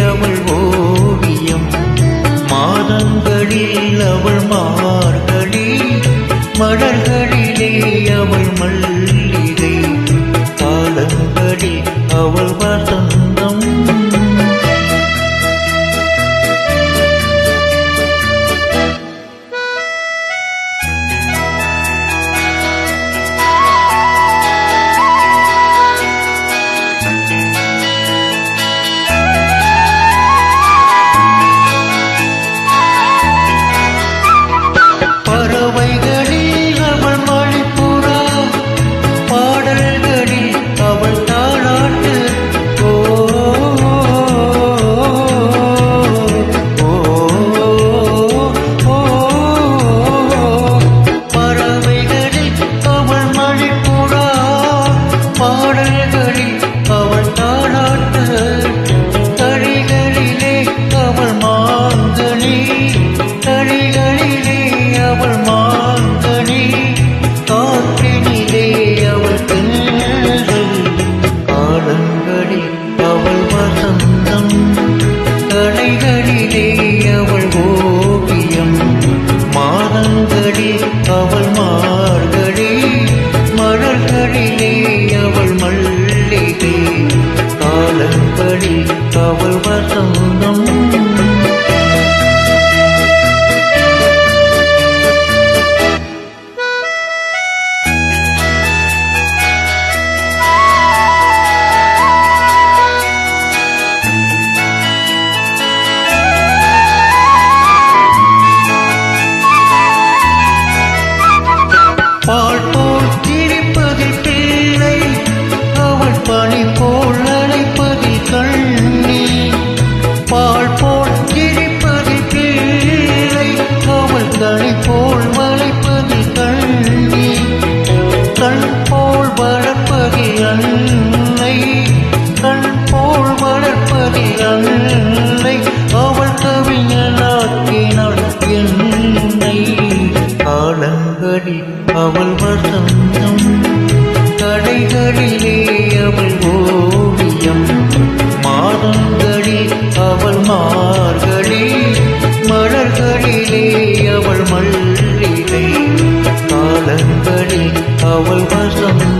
அவள் ஓவியம், மாதங்களில் அவள் மார்கழி, மலர்களிலே அவள் மல்லிகை, காலங்களில் அவள் வசந்தம். பறவைகளில் அவள் மணிப்புறா, பாடல்களில் அவள் தாலாட்டு. ஓ பறவைகளில் அவள் மணிப்புறா, பாடல்களில் அவள் தாலாட்டு. தழிகளிலே அவள் மாங்கனி, தழிகளிலே அவள் மாங்கனி, காற்றினிலே அவள் தென்றல், காலங்களில் அவள் வசந்தம், கலைகளிலே அவள் ஓவியம், மாதங்களில் அவள் மார்கழி, மலர்களிலே அவள் மல்லிகை, காலங்களில் அவள் வசந்தம். பால் போல் சிரிப்பதில் பிள்ளை, அவள் பனி போல் அழைப்பதில் கண்ணி. பால் போல் சிரிப்பதில் பிள்ளை, அவள் கனி போல் வளைப்பதில் கண்ணி. கண் போல் வளர்ப்பதில் அன்னை, கண் போல் வளர்ப்பதில் அன்னை, அவள் கவிஞனாக்கினாள் என்னை. காலங்களில் அவள் வசந்தம், கடைகளிலே அவள் ஓவியம், மாதங்களில் அவள் மார்கழி, மலர்களிலே அவள் மல்லிகை, காலங்களில் அவள் வசந்தம்.